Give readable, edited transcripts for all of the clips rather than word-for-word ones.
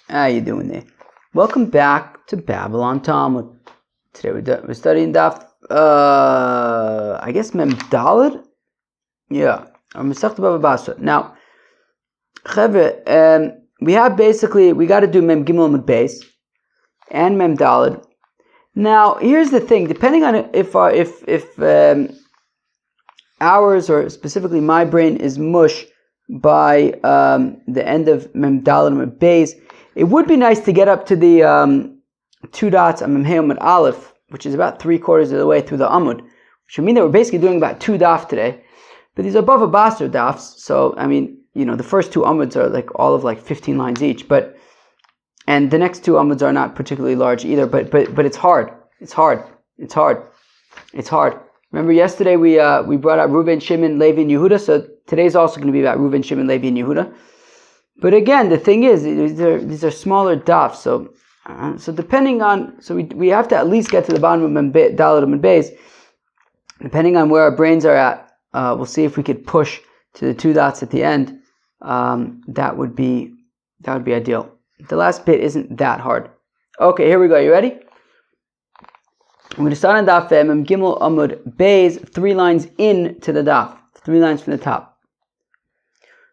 How you doing there? Welcome back to Babylon Talmud. Today we're studying Daf, I guess Mem Daled? Yeah, I'm BavaBasra. Now, Chevre, we got to do Mem Gimel Amud Beis and Mem Daled. Now, here's the thing, depending on if ours, or specifically my brain, is mush by the end of Mem Daled Amud Beis, it would be nice to get up to the 2 dots on Mem Hey Amud Aleph, which is about 3/4 of the way through the Amud, which would mean that we're basically doing about 2 daf today. But these are BavaBasra dafs, so I mean, the first 2 Amuds are all of 15 lines each, and the next 2 Amuds are not particularly large either, but it's hard. It's hard. Remember yesterday we brought out Reuven, Shimon, Levi, and Yehuda, so today's also going to be about Reuven, Shimon, Levi, and Yehuda. But again, the thing is, these are smaller dafs, so depending on, we have to at least get to the bottom of Daled Amud Beis. Depending on where our brains are at, we'll see if we could push to the 2 dots at the end. That would be ideal. The last bit isn't that hard. Okay, here we go. You ready? I'm going to start on Daf Mem Gimel Amud Beis, 3 lines in to the daf, 3 lines from the top.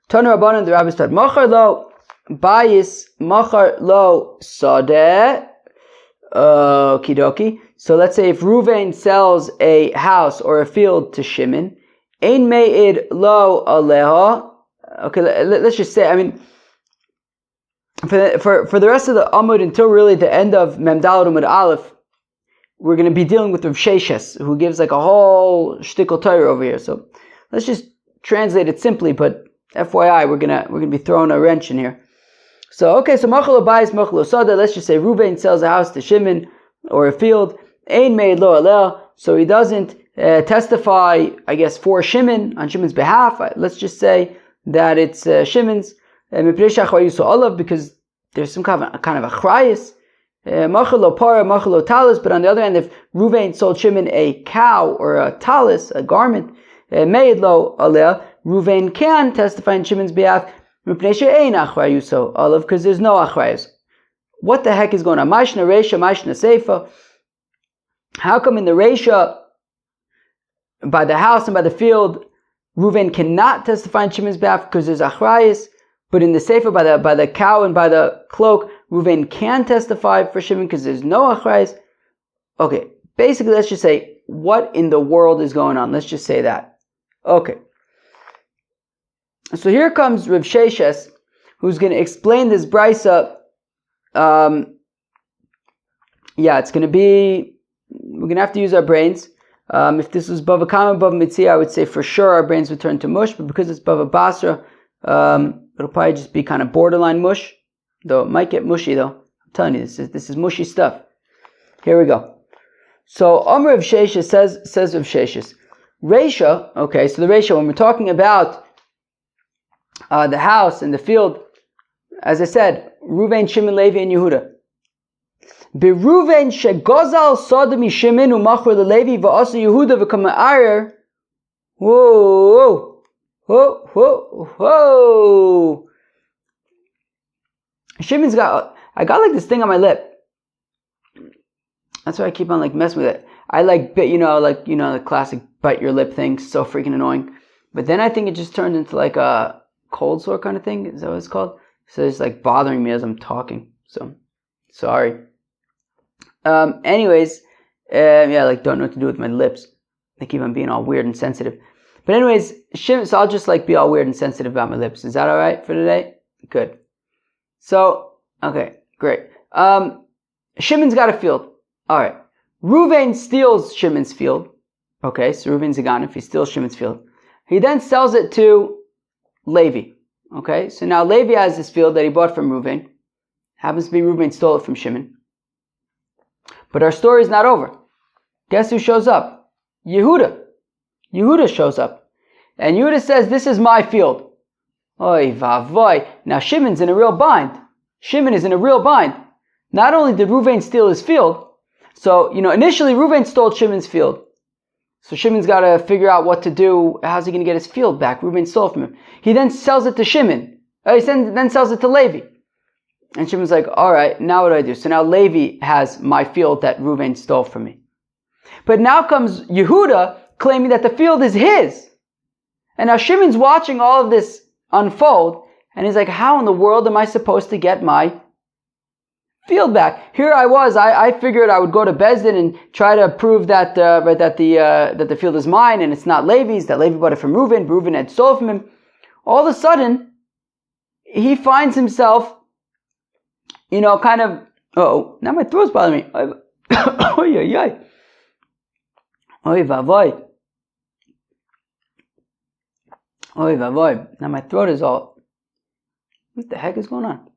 Tanu Rabbanan, the rabbi said, Machar lo bayis, machar lo sadeh. Kidoki. So let's say if Reuven sells a house or a field to Shimon, ein me'id lo aleha. Okay, let's just say, I mean, for the rest of the Amud until really the end of Mem Daled Amud Aleph, we're going to be dealing with Rav Sheshes, who gives a whole shtickle Torah over here. So let's just translate it simply, but FYI, we're gonna be throwing a wrench in here. So machalo bayis machalo sada. Let's just say Reuven sells a house to Shimon or a field. Ein meid lo aleh. So he doesn't testify, I guess, for Shimon on Shimon's behalf. Let's just say that it's Shimon's because there's some kind of a achrayus. Machalo para, machalo talis. But on the other hand, if Reuven sold Shimon a cow or a talis, a garment, meid lo aleh, Reuven can testify in Shimon's behalf because there's no achrayus. What the heck is going on? Mashna Reisha, Mashna Seifa. How come in the Reisha, by the house and by the field, Reuven cannot testify in Shimon's behalf because there's achrayus, but in the Seifa, by the cow and by the cloak, Reuven can testify for Shimon because there's no achrayus? Okay, basically let's just say, what in the world is going on? Let's just say that. Okay. So here comes Rav Sheshes, who's going to explain this brisa. It's going to be, we're going to have to use our brains. If this was Bava Kama, Bava Mitzia, I would say for sure our brains would turn to mush, but because it's BavaBasra, it'll probably just be kind of borderline mush, though it might get mushy though. I'm telling you, this is mushy stuff. Here we go. So Amr Rav Sheshes says Rav Sheshes, Reisha, okay, so the Reisha, when we're talking about the house and the field, as I said, Reuven, Shimon, Levi, and Yehuda. Bereuven shegozal sodami Shimon umachor leLevi va'asa Yehuda v'kama'arer. Whoa. Shimon's got, I got this thing on my lip. That's why I keep on messing with it. I the classic bite your lip thing, so freaking annoying. But then I think it just turned into a cold sore kind of thing. Is that what it's called? So it's bothering me as I'm talking. So sorry. Anyways, don't know what to do with my lips. They keep on being all weird and sensitive. But anyways, so I'll just be all weird and sensitive about my lips. Is that all right for today? Good. So okay, great. Shimon's got a field. All right. Reuven steals Shimon's field. Okay, so Reuven's a ganef. He steals Shimon's field. He then sells it to Levi. Okay, so now Levi has this field that he bought from Reuven. Happens to be Reuven stole it from Shimon. But our story is not over. Guess who shows up? Yehuda. Yehuda shows up. And Yehuda says, this is my field. Oy vavoy. Now Shimon's in a real bind. Shimon is in a real bind. Not only did Reuven steal his field, so, initially Reuven stole Shimon's field. So Shimon's got to figure out what to do. How's he going to get his field back? Reuven stole from him. He then sells it to Shimon. He then sells it to Levi. And Shimon's like, all right, now what do I do? So now Levi has my field that Reuven stole from me. But now comes Yehuda claiming that the field is his. And now Shimon's watching all of this unfold, and he's like, how in the world am I supposed to get my field back? Here I was, I figured I would go to Bezdin and try to prove that the field is mine and it's not Levi's, that Levi bought it from Reuven. Reuven had stolen from him. All of a sudden, he finds himself, kind of, now my throat's bothering me. Oy vavoy. Oy vavoy. Now my throat is all, what the heck is going on?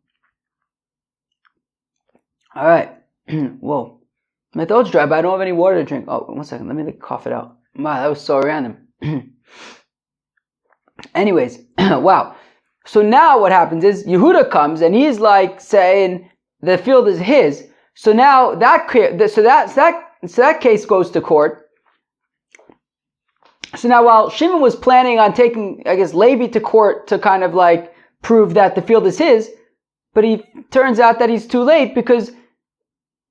Alright. Whoa. My throat's dry, but I don't have any water to drink. Oh, 1 second. Let me cough it out. Wow, that was so random. Anyways, wow. So now what happens is Yehuda comes and he's like saying the field is his. So now that case goes to court. So now while Shimon was planning on taking, I guess, Levi to court to kind of like prove that the field is his, but he turns out that he's too late because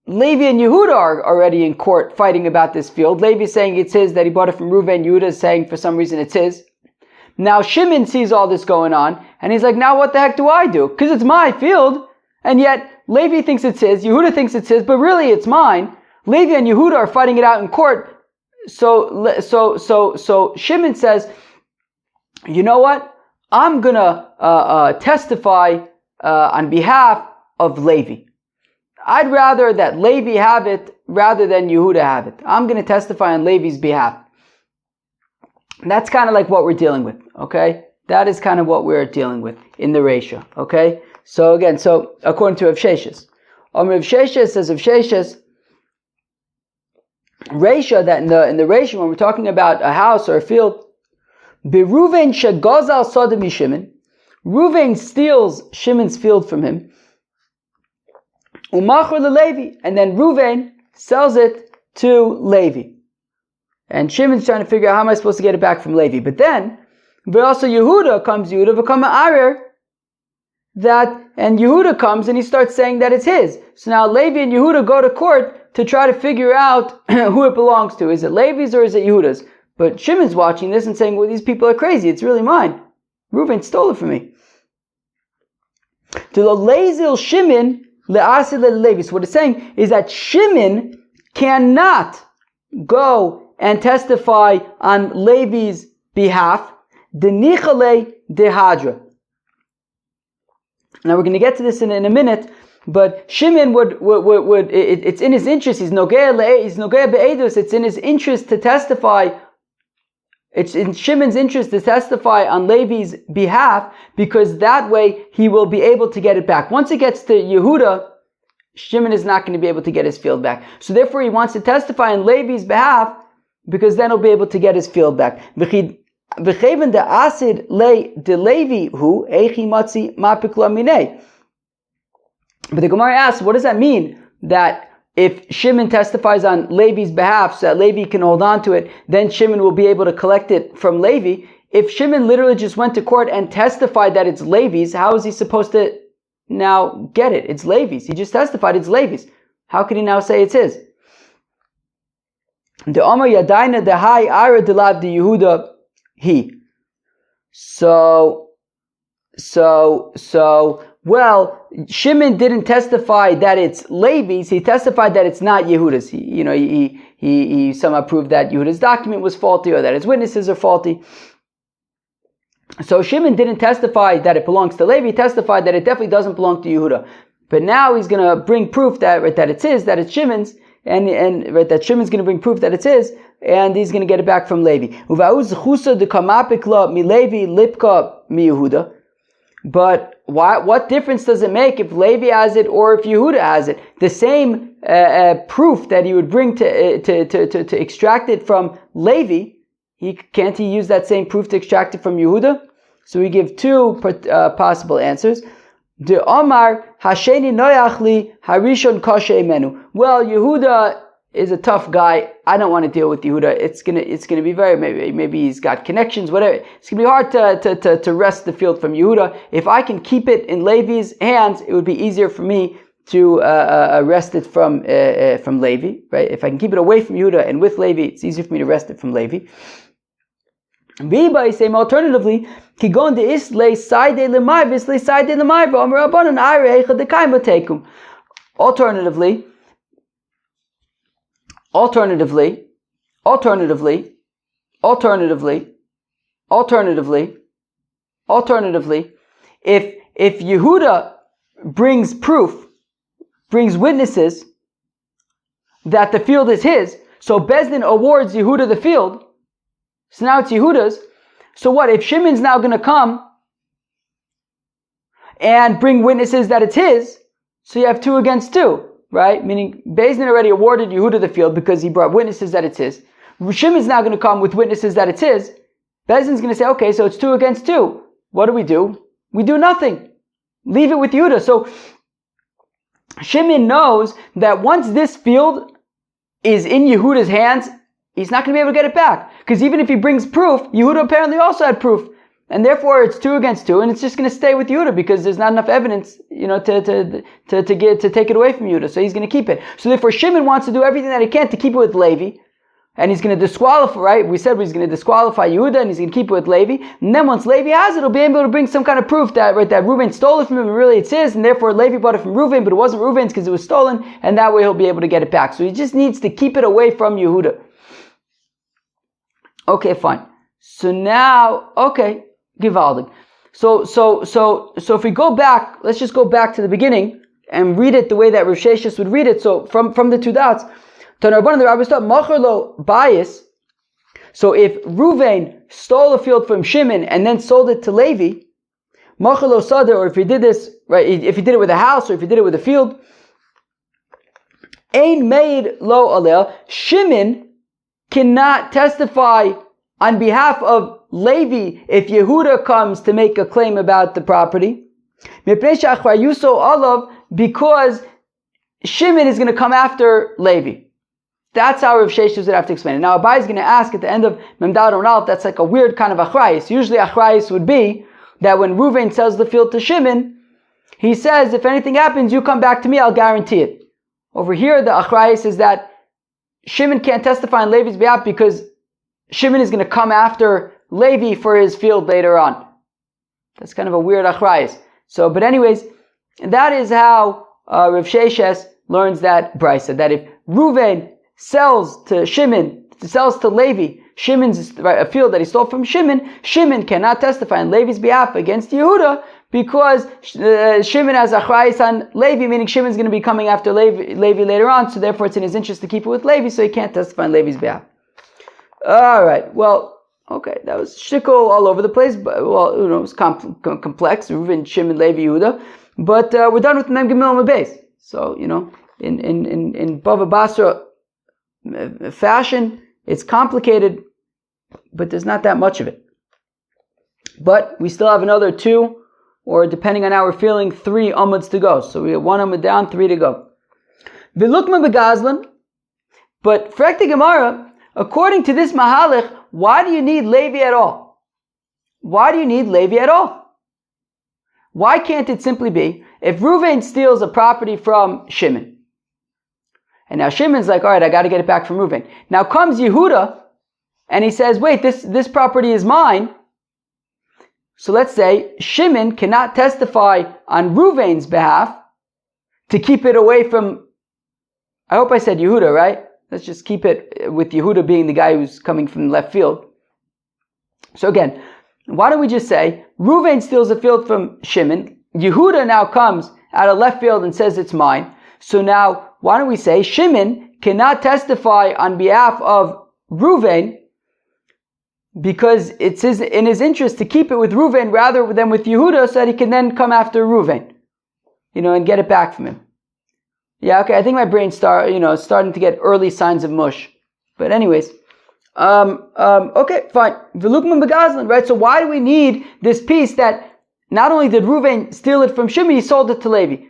Levi and Yehuda are already in court fighting about this field. Levi is saying it's his, that he bought it from Reuven. Yehuda is saying for some reason it's his. Now Shimon sees all this going on, and he's like, now what the heck do I do? Because it's my field, and yet Levi thinks it's his, Yehuda thinks it's his, but really it's mine. Levi and Yehuda are fighting it out in court. So Shimon says, you know what? I'm gonna testify on behalf of Levi. I'd rather that Levi have it rather than Yehuda have it. I'm going to testify on Levi's behalf. That's kind of like what we're dealing with, okay? That is kind of what we're dealing with in the ratio, okay? So again, according to Rav Sheshes. Rav Sheshes says, Rav Sheshes, ratio, that in the ratio, when we're talking about a house or a field, Beruven shegozal sodom Shimon, Reuven steals Shimon's field from him, Umachar leLevi, and then Reuven sells it to Levi. And Shimon's trying to figure out how am I supposed to get it back from Levi. But then, also Yehuda become an arer, and Yehuda comes and he starts saying that it's his. So now Levi and Yehuda go to court to try to figure out who it belongs to. Is it Levi's or is it Yehuda's? But Shimon's watching this and saying, well, these people are crazy. It's really mine. Reuven stole it from me. To the Lezil Shimon, Levi. So what it's saying is that Shimon cannot go and testify on Levi's behalf. Denichale dehadra. Now we're going to get to this in a minute, but Shimon would it's in his interest. He's nogea be'edus. It's in his interest to testify. It's in Shimon's interest to testify on Levi's behalf, because that way he will be able to get it back. Once it gets to Yehuda, Shimon is not going to be able to get his field back. So therefore he wants to testify on Levi's behalf, because then he'll be able to get his field back. But the Gemara asks, what does that mean? That if Shimon testifies on Levi's behalf so that Levi can hold on to it, then Shimon will be able to collect it from Levi. If Shimon literally just went to court and testified that it's Levi's, how is he supposed to now get it? It's Levi's. He just testified it's Levi's. How can he now say it's his? The Omar Yadaina the Hai Ara Delav the Yehuda he. Well, Shimon didn't testify that it's Levi's. He testified that it's not Yehuda's. He somehow proved that Yehuda's document was faulty or that his witnesses are faulty. So Shimon didn't testify that it belongs to Levi. He testified that it definitely doesn't belong to Yehuda. But now he's going to bring proof that it's his, that it's Shimon's, and that Shimon's going to bring proof that it's his, and he's going to get it back from Levi. But what difference does it make if Levi has it or if Yehuda has it? The same proof that he would bring to extract it from Levi, can't he use that same proof to extract it from Yehuda? So we give two possible answers. The Omar Hasheni Noyachli Harishon Koshe Menu. Well, Yehuda is a tough guy. I don't want to deal with Yehuda. It's gonna be very, maybe he's got connections, whatever. It's gonna be hard to wrest the field from Yehuda. If I can keep it in Levi's hands, it would be easier for me to wrest it from Levi, right? If I can keep it away from Yehuda and with Levi, it's easier for me to wrest it from Levi. Alternatively, if Yehuda brings proof, brings witnesses that the field is his, so Bezdin awards Yehuda the field, so now it's Yehuda's. So what? If Shimon's now going to come and bring witnesses that it's his, so you have 2 against 2, right? Meaning Bezdin already awarded Yehuda the field because he brought witnesses that it's his. Shimon's now going to come with witnesses that it's his. Bezdin's going to say, okay, so it's 2 against 2. What do? We do nothing. Leave it with Yehuda. So Shimon knows that once this field is in Yehuda's hands, he's not going to be able to get it back. Because even if he brings proof, Yehuda apparently also had proof. And therefore it's 2 against 2, and it's just going to stay with Yehuda because there's not enough evidence, to take it away from Yehuda. So he's going to keep it. So therefore Shimon wants to do everything that he can to keep it with Levi. And he's going to disqualify, right? We said he's going to disqualify Yehuda and he's going to keep it with Levi. And then once Levi has it, he'll be able to bring some kind of proof that Reuven stole it from him and really it's his, and therefore Levi bought it from Reuven, but it wasn't Reuven's because it was stolen, and that way he'll be able to get it back. So he just needs to keep it away from Yehuda. Okay, fine. So now, okay, Givaldig. So if we go back, let's just go back to the beginning and read it the way that Rav Sheshes would read it. So from the 2 dots, so if Reuven stole a field from Shimon and then sold it to Levi, or if he did this, right, if he did it with a house or if he did it with a field, Ein made lo alel, Shimon cannot testify on behalf of Levi if Yehuda comes to make a claim about the property, because Shimon is going to come after Levi. That's how Rav Sheshes would have to explain it. Now Abai is going to ask at the end of Memdad Ronal, that's like a weird kind of achrayis. Usually achrayis would be that when Reuven sells the field to Shimon, he says, if anything happens, you come back to me, I'll guarantee it. Over here, the achrayis is that Shimon can't testify on Levi's behalf because Shimon is going to come after Levi for his field later on. That's kind of a weird achrayis. So, but anyways, that is how Rav Sheshes learns that brisa, that if Reuven sells to Shimon, sells to Levi, Shimon's a field that he stole from Shimon, Shimon cannot testify on Levi's behalf against Yehuda because Shimon has achrayis on Levi, meaning Shimon's going to be coming after Levi later on, so therefore it's in his interest to keep it with Levi, so he can't testify on Levi's behalf. Alright, well, okay, that was shikol all over the place, but, well, it was complex, Reuven, Shimon, Levi, Yehuda, but we're done with Mem Gimel and Beis. So, in BavaBasra fashion, it's complicated, but there's not that much of it. But we still have another 2, or depending on how we're feeling, 3 amuds to go. So we have 1 amud down, 3 to go. V'lukma begazlan, but Frekti Gemara, according to this mahalach, why do you need Levi at all? Why do you need Levi at all? Why can't it simply be, if Reuven steals a property from Shimon, and now Shimon's like, alright, I got to get it back from Reuven. Now comes Yehuda, and he says, wait, this property is mine. So let's say Shimon cannot testify on Reuven's behalf to keep it away from, I hope I said Yehuda, right? Let's just keep it with Yehuda being the guy who's coming from left field. So again, why don't we just say, Reuven steals a field from Shimon, Yehuda now comes out of left field and says it's mine. So now, why don't we say Shimon cannot testify on behalf of Reuven because it's in his interest to keep it with Reuven rather than with Yehuda so that he can then come after Reuven, and get it back from him. Yeah, okay, I think my brain's starting to get early signs of mush. But anyways, okay, fine. V'lukman begazlan, right? So why do we need this piece that not only did Reuven steal it from Shimon, he sold it to Levi?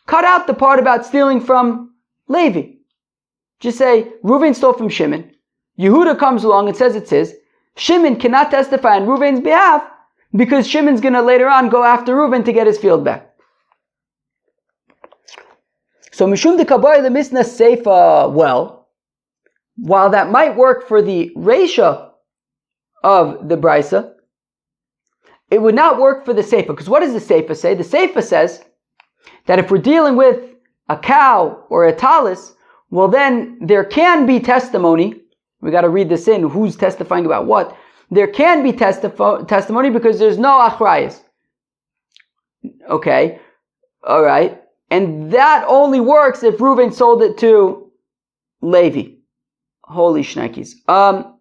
Cut out the part about stealing from Levi. Just say, Reuven stole from Shimon. Yehuda comes along and says it's his. Shimon cannot testify on Reuven's behalf because Shimon's going to later on go after Reuven to get his field back. So Mishum de Kaboy the Misna Seifa, while that might work for the Reisha of the Brisa, it would not work for the Seifa. Because what does the Seifa say? The Seifa says that if we're dealing with a cow or a talis, well then there can be testimony. We got to read this in. Who's testifying about what? There can be testimony because there's no achrayas. Okay. All right. And that only works if Reuven sold it to Levi. Holy shnikes. So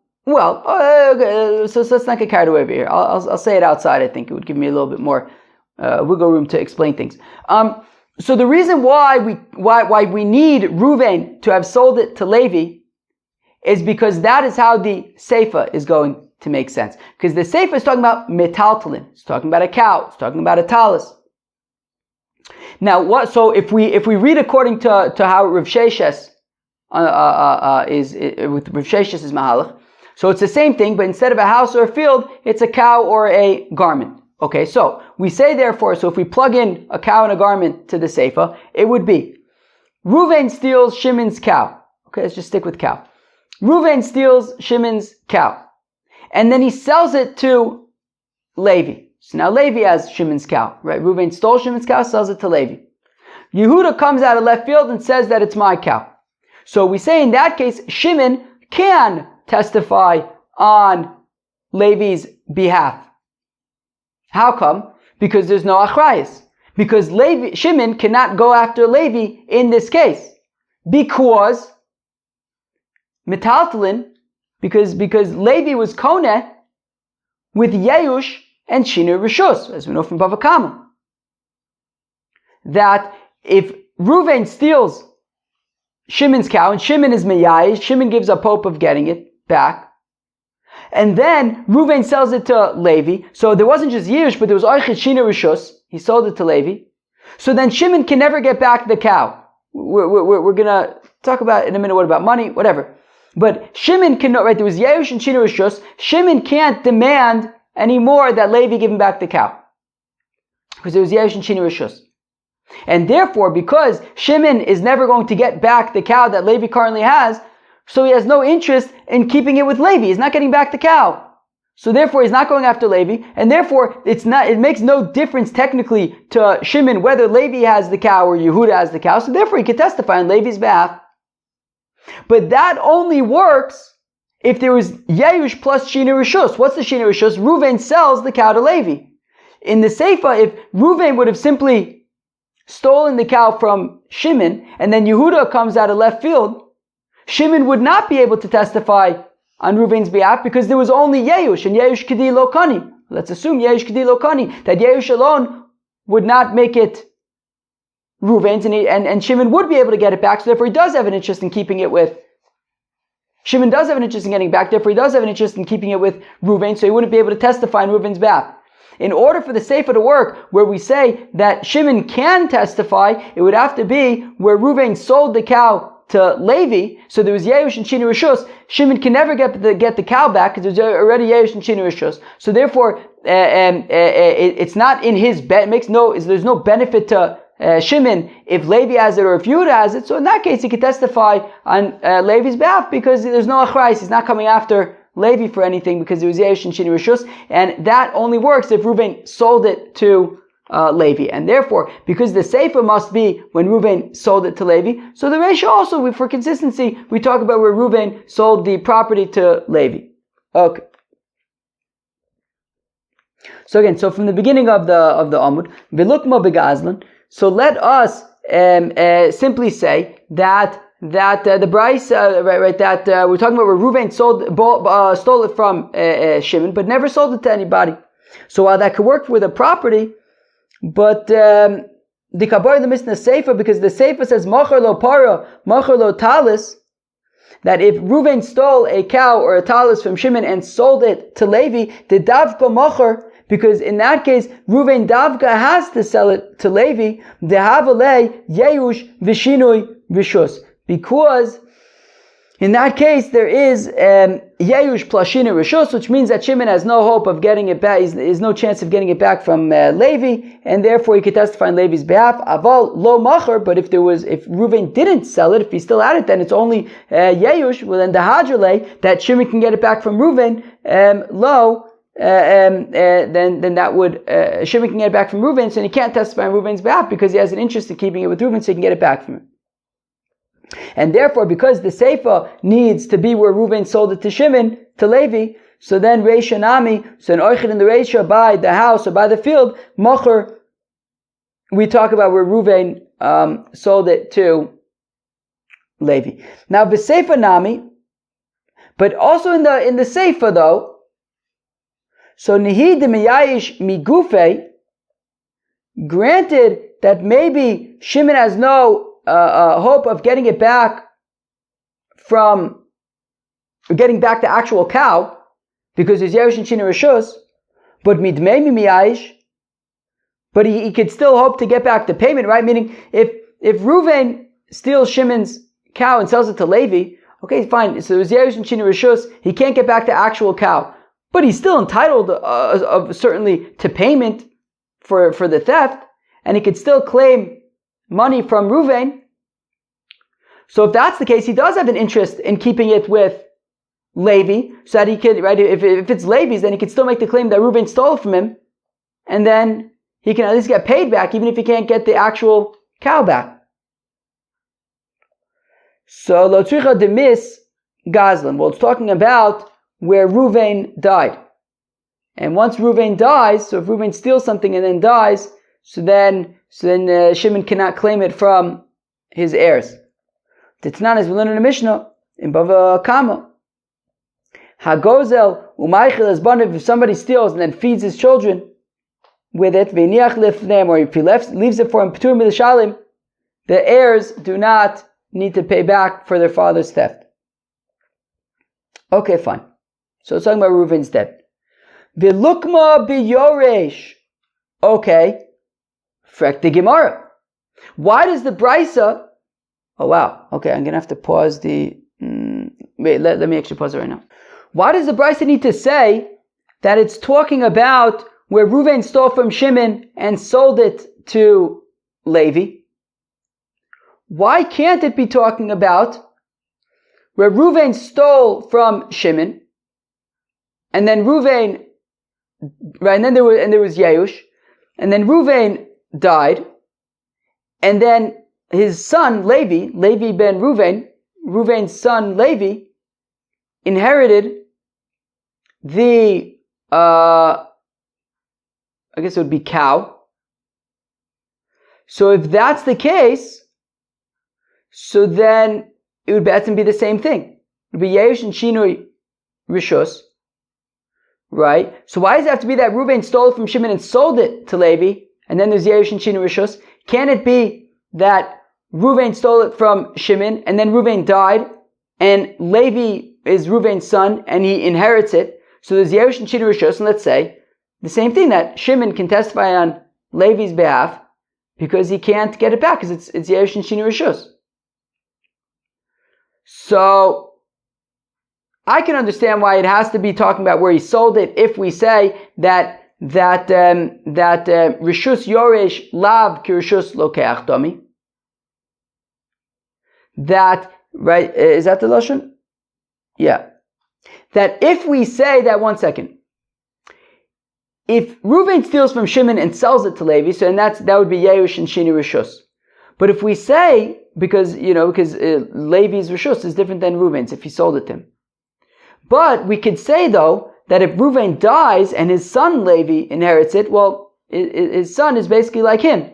let's not get carried away over here. I'll say it outside. I think it would give me a little bit more wiggle room to explain things. So the reason why we need Reuven to have sold it to Levi is because that is how the Seifa is going to make sense. Because the Seifa is talking about metaltalin. It's talking about a cow. It's talking about a talis. Now, what? So if we read according to how Rav Sheshes is with Rav Sheshes' mahalach, so it's the same thing, but instead of a house or a field, it's a cow or a garment. Okay, so we say therefore, so if we plug in a cow and a garment to the Seifa, it would be Reuven steals Shimon's cow. Okay, let's just stick with cow. Reuven steals Shimon's cow, and then he sells it to Levi. So now Levi has Shimon's cow, right? Reuven stole Shimon's cow, sells it to Levi. Yehuda comes out of left field and says that it's my cow. So we say in that case, Shimon can testify on Levi's behalf. How come? Because there's no achrayas. Because Shimon cannot go after Levi in this case. Because metaltalin, because Levi was koneh with Yeush and Shinur Rishus, as we know from BavaBasra. That if Reuven steals Shimon's cow, and Shimon is meyayish, Shimon gives up hope of getting it back, and then Reuven sells it to Levi, so there wasn't just Yeush, but there was Oichet Shinur Rishus, he sold it to Levi, so then Shimon can never get back the cow. We're going to talk about in a minute what about money, whatever. But Shimon cannot, right, there was Yeush and Shinur Rishus, Shimon can't demand anymore that Levi give him back the cow. Because there was Yesh and Shinur Rishus. And therefore, because Shimon is never going to get back the cow that Levi currently has, so he has no interest in keeping it with Levi. He's not getting back the cow. So therefore, he's not going after Levi, and therefore, it makes no difference technically to Shimon whether Levi has the cow or Yehuda has the cow, so therefore he can testify on Levi's behalf. But that only works if there was Yeush plus Shinur Rishus. What's the Shinur Rishus? Reuven sells the cow to Levi. In the Seifa, if Reuven would have simply stolen the cow from Shimon, and then Yehuda comes out of left field, Shimon would not be able to testify on Reuven's behalf because there was only Yeush, and Yeush Kedi Lo Kani. Let's assume Yeush Kedi Lo Kani, that Yeush alone would not make it Reuven's, and Shimon would be able to get it back, so therefore he does have an interest in keeping it with Shimon does have an interest in getting back, therefore he does have an interest in keeping it with Reuven, so he wouldn't be able to testify on Reuven's behalf. In order for the Seifa to work, where we say that Shimon can testify, it would have to be where Reuven sold the cow to Levi, so there was Yeush and Shinur Rishus. Shimon can never get the cow back because there's already Yeush and Shinur Rishus. So therefore, it's not in his bet. There's no benefit to Shimon if Levi has it or if Yehuda has it. So in that case, he could testify on Levi's behalf because there's no achrayis. He's not coming after Levi for anything because there was Yeush and Shinur Rishus, and that only works if Reuven sold it to Levi. And therefore, because the Seifa must be when Reuven sold it to Levi, so the ratio also, for consistency, we talk about where Reuven sold the property to Levi. Okay. So again, from the beginning of the Amud, Vilukma Begazlan. So let us simply say that the Bryce, that we're talking about where Reuven stole it from Shimon, but never sold it to anybody. So while that could work with a property, but the Kabbalah the Mishnah Seifa, because the Seifa says Machar lo para, Machar lo talis, that if Reuven stole a cow or a talis from Shimon and sold it to Levi, the davka Machar, because in that case, Reuven davka has to sell it to Levi, the havalei Yeush v'shinui v'shus, because in that case, there is Yeush plus Shina Rishus, which means that Shimon has no hope of getting it back. There's no chance of getting it back from Levi, and therefore he could testify on Levi's behalf. Aval lo macher, but if Reuven didn't sell it, if he still had it, then it's only Yeush. Well, then the Hadrele that Shimon can get it back from Reuven. Then that would Shimon can get it back from Reuven, so he can't testify on Reuven's behalf because he has an interest in keeping it with Reuven, so he can get it back from him. And therefore, because the Seifa needs to be where Reuven sold it to Shimon, to Levi, so then Reisha Nami, so an Oichid in the Reisha by the house or by the field, Mocher, we talk about where Reuven sold it to Levi. Now, the Seifa Nami, but also in the Seifa though, so Nihi de Miyayish Migufe, granted that maybe Shimon has no hope of getting it back getting back the actual cow, because there's Yerush and Shina Rishus, but Midmei Miyayish, but he could still hope to get back the payment, right? Meaning, if Reuven steals Shimon's cow and sells it to Levi, okay, fine, so there's Yerush and Shina Rishus, he can't get back the actual cow, but he's still entitled certainly to payment for the theft, and he could still claim money from Reuven. So if that's the case, he does have an interest in keeping it with Levi, so that he could, right, if it's Levi's, then he could still make the claim that Reuven stole it from him, and then he can at least get paid back, even if he can't get the actual cow back. So lo tzricha demis gazlan. Well, it's talking about where Reuven died. And once Reuven dies, so if Reuven steals something and then dies, so then Shimon cannot claim it from his heirs. Titnan is learned in the Mishnah in Bava Kama. Hagozel umaychel as banav, if somebody steals and then feeds his children with it, ve'niach lifneim, or if he leaves it for him, p'tur milishalim, the heirs do not need to pay back for their father's theft. Okay, fine. So it's talking about Reuven's debt. V'lukma biyoresh. Okay. Frek the Gemara. Why does the Brisa... Oh wow. Okay, I'm going to have to pause the... Wait, let me actually pause it right now. Why does the Brisa need to say that it's talking about where Reuven stole from Shimon and sold it to Levi? Why can't it be talking about where Reuven stole from Shimon, and then Reuven, right, and then there was Yeush, and then Reuven died, and then his son Levi ben Reuven, Reuven's son Levi, inherited the I guess it would be cow. So if that's the case, so then it would be the same thing. It would be Yeush and Shinui Rishus, right? So why does it have to be that Reuven stole it from Shimon and sold it to Levi, and then there's Yeush and Shinui Rishus? Can it be that Reuven stole it from Shimon, and then Reuven died, and Levi is Reuven's son, and he inherits it? So there's Yeush and Shinui Rishus, and let's say the same thing, that Shimon can testify on Levi's behalf because he can't get it back because it's Yeush and Shinui Rishus. So I can understand why it has to be talking about where he sold it if we say that Rishus Yoresh Lav Ki Rishus Lokeach Domi. That, right, is that the Lashon? Yeah. That if we say that, one second, if Reuven steals from Shimon and sells it to Levi, so that would be Yeush and Shini Rishus. But if we say, because Levi's Rishus is different than Reuven's if he sold it to him. But we could say though, that if Reuven dies and his son Levi inherits it, well, his son is basically like him.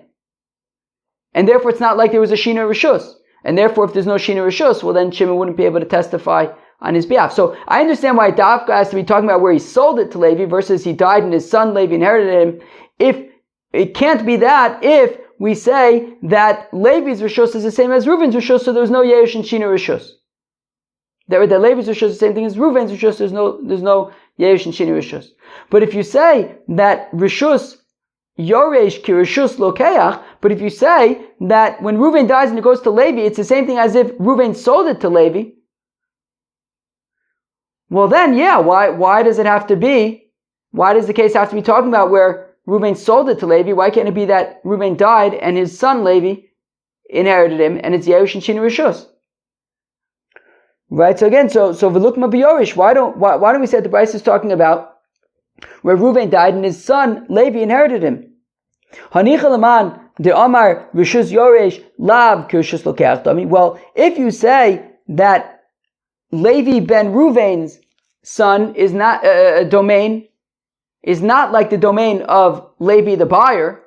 And therefore it's not like there was a Shina Rishus. And therefore if there's no Shina Rishus, well then Shimon wouldn't be able to testify on his behalf. So I understand why Dafka has to be talking about where he sold it to Levi versus he died and his son Levi inherited him. If it can't be that if we say that Levi's Rishus is the same as Reuven's Rishus, so there's no Yeush and Shina Rishus. That Levi's Rishus is the same thing as Reuven's Rishus, there's no Yeush and Shina Rishus. But if you say that Rishus Yoresh Ki Rishus Lokeach, but if you say that when Reuven dies and it goes to Levi, it's the same thing as if Reuven sold it to Levi, Well then, yeah, why does it have to be? Why does the case have to be talking about where Reuven sold it to Levi? Why can't it be that Reuven died and his son Levi inherited him, and it's Yerush and Shini Rishus? Right. So again, so v'lukma b'yorish. Why don't we say that the Bryce is talking about where Reuven died and his son Levi inherited him? Hanicha leman de Amar Rishus Yoresh Lav Kirshus Lokeach Dami. Well, if you say that Levi ben Reuven's son is not a domain, is not like the domain of Levi the buyer,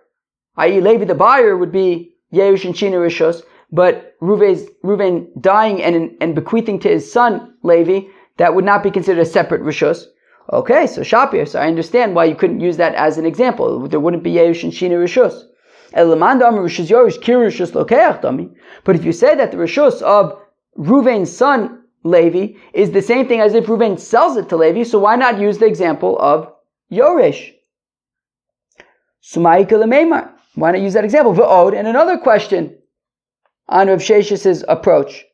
i.e. Levi the buyer would be Yerush and Shina Rishus, but Reuven dying and bequeathing to his son Levi, that would not be considered a separate Rishus. Okay, so Shapir, so I understand why you couldn't use that as an example. There wouldn't be Yerush and Shina Rishus. But if you say that the Rishus of Reuven's son Levi is the same thing as if Reuven sells it to Levi, so why not use the example of Yoresh? Why not use that example? V'od, and another question on Rav Shesh's approach.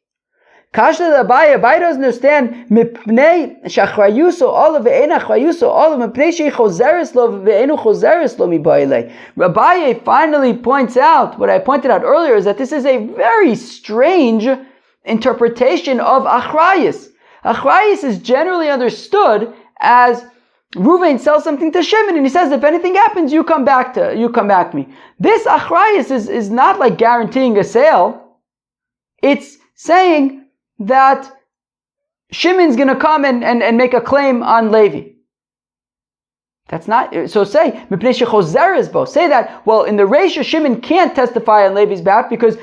Kashla Abaye doesn't understand mipnei shachrayuso olav ve'ena achrayuso olav mipnei shechozeres lo ve'enu chozeres lo mibayle. Abaye finally points out what I pointed out earlier, is that this is a very strange interpretation of achrayus. Achrayus is generally understood as Reuven sells something to Shimon and he says, if anything happens, you come back to me. This achrayus is not like guaranteeing a sale. It's saying that Shimon's going to come and make a claim on Levi. That's not, so say that, well, in the Reisha, Shimon can't testify on Levi's behalf because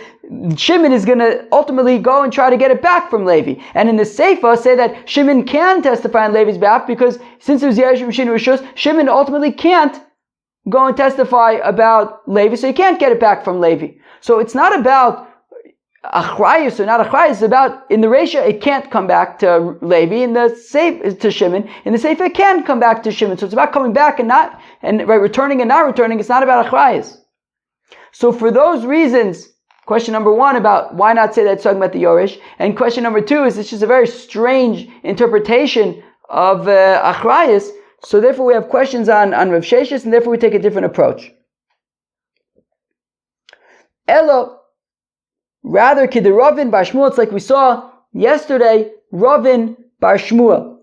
Shimon is going to ultimately go and try to get it back from Levi. And in the Seifa, say that Shimon can testify on Levi's behalf because since it was Yerush and Shina Rishus, Shimon ultimately can't go and testify about Levi, so he can't get it back from Levi. So it's not about achrayus or not achrayus, it's about, in the Reisha, it can't come back to Levi, in the Seif to Shimon, in the Seif it can come back to Shimon. So it's about coming back returning and not returning. It's not about achrayus. So for those reasons, question number one about why not say that it's talking about the Yoresh, and question number two is it's just a very strange interpretation of achrayus. So therefore we have questions on Rav Sheshis, and therefore we take a different approach. Elo, rather, Kid Ravin Bar Shmuel, it's like we saw yesterday, Ravin Bar Shmuel.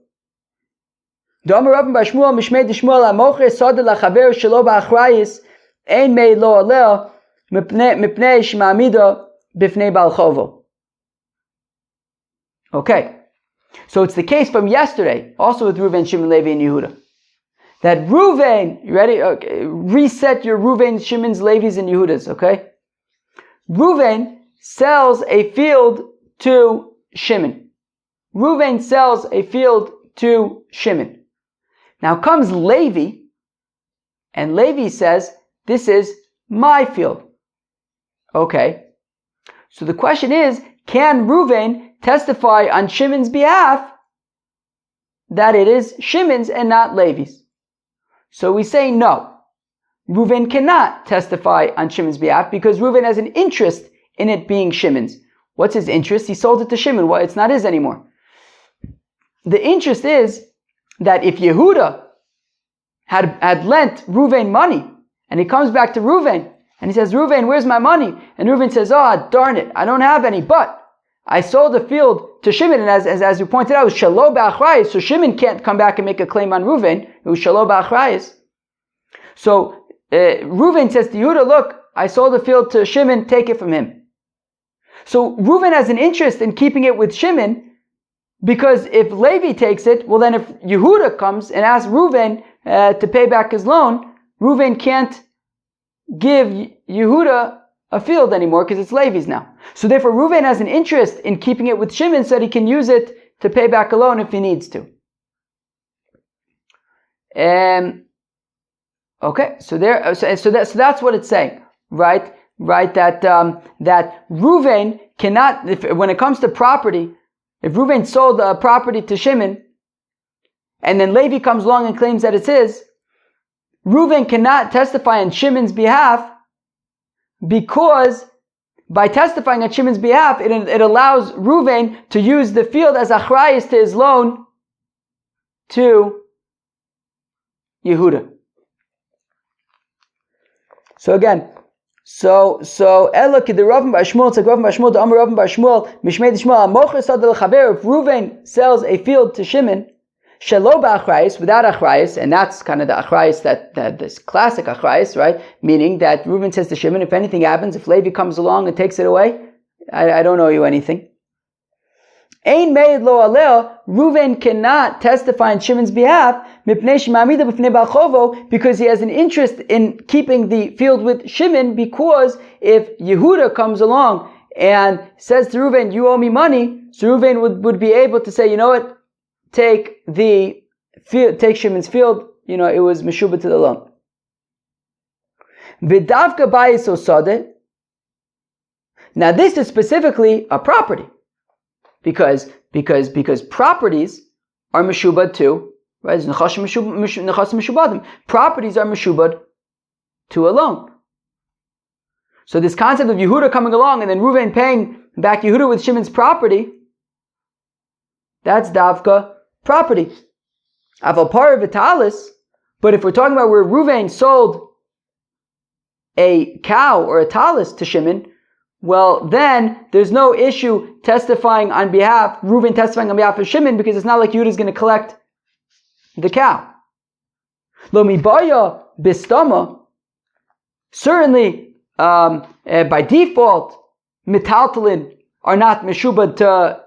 Dama Ravin Bar Shmuel, Mishmei de Shmuel, Amoche, Sada Lachaver, Shelo Ba'achrayis, Ein Mei Lo Aleh, Mipnei Shma'amida, Bifnei Bal Chovo. Okay. So it's the case from yesterday, also with Reuven, Shimon, Levi, and Yehuda. That Reuven, you ready? Okay. Reset your Reuven, Shimon's, Levi's, and Yehuda's, okay? Reuven sells a field to Shimon. Reuven sells a field to Shimon. Now comes Levi, and Levi says, this is my field. Okay. So the question is, can Reuven testify on Shimon's behalf that it is Shimon's and not Levi's? So we say no. Reuven cannot testify on Shimon's behalf because Reuven has an interest in it being Shimon's. What's his interest? He sold it to Shimon. Well, it's not his anymore. The interest is that if Yehuda had lent Reuven money, and he comes back to Reuven, and he says, Reuven, where's my money? And Reuven says, oh, darn it, I don't have any, but I sold the field to Shimon, and as you pointed out, it was Shalo Ba'achrayis, so Shimon can't come back and make a claim on Reuven. It was Shalo Ba'achrayis. So Reuven says to Yehuda, look, I sold the field to Shimon, take it from him. So Reuven has an interest in keeping it with Shimon, because if Levi takes it, well then if Yehuda comes and asks Reuven to pay back his loan, Reuven can't give Yehuda a field anymore because it's Levi's now. So therefore Reuven has an interest in keeping it with Shimon so that he can use it to pay back a loan if he needs to. Okay, so that's what it's saying, right? Right, that Reuven cannot, when it comes to property, if Reuven sold a property to Shimon, and then Levi comes along and claims that it's his, Reuven cannot testify on Shimon's behalf, because by testifying on Shimon's behalf, it allows Reuven to use the field as achrayis to his loan to Yehuda. So again, so Ella K'Ravim Bar Shmuel, it's like Ravim Bar Shmuel, the Amar Ravim Bar Shmuel, Mishmei Shmuel, Mocher Sadel Chaver. If Reuven sells a field to Shimon, Shelo Ba'Achrayis, without Achrayis, and that's kind of the Achrayis that this classic Achrayis, right? Meaning that Reuven says to Shimon, if anything happens, if Levi comes along and takes it away, I don't owe you anything. Ein Meid Lo Aleh, Reuven cannot testify on Shimon's behalf, because he has an interest in keeping the field with Shimon, because if Yehuda comes along and says to Reuven, you owe me money, so Reuven would be able to say, you know what, take Shimon's field, it was Meshubah to the loan. V'davka bayis osade. Now this is specifically a property, because properties are Meshubah too. Right? Properties are meshubad to a loan. So this concept of Yehuda coming along and then Reuven paying back Yehuda with Shimon's property, that's davka property. Aval par vitalis, but if we're talking about where Reuven sold a cow or a talis to Shimon, well then there's no issue Reuven testifying on behalf of Shimon, because it's not like Yehuda is going to collect the cow. Lo mibaya bistama, certainly by default, metaltalin are not meshubad to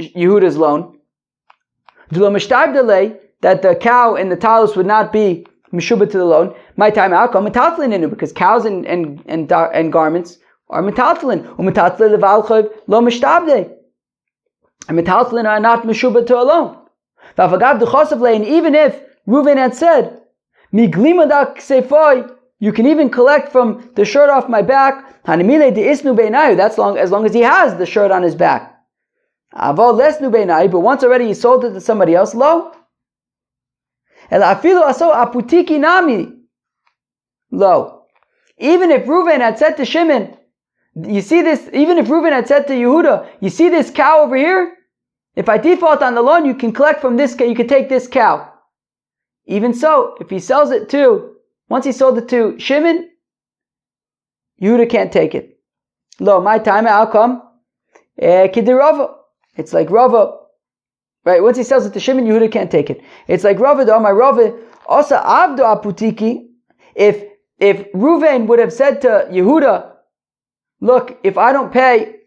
Yehuda's loan. D'lo mishtabdele, that the cow and the talus would not be meshubad to the loan. My time outcome metaltalin inu, because cows and garments are metaltalin. Umetaltalin levalchav lo mishtabde, and metaltalin are not meshubad to a loan. And even if Reuven had said, you can even collect from the shirt off my back, that's as long as he has the shirt on his back. But once already he sold it to somebody else, lo. Even if Reuven had said to Shimon, you see this, even if Reuven had said to Yehuda, you see this cow over here? If I default on the loan, you can collect from this cow, you can take this cow. Even so, if he sells it once he sold it to Shimon, Yehuda can't take it. Lo, my time, how come? Kidirava. It's like Rava. Right, once he sells it to Shimon, Yehuda can't take it. It's like Rava, my Rava, also Avdo Aputiki. If Reuven would have said to Yehuda, look, if I don't pay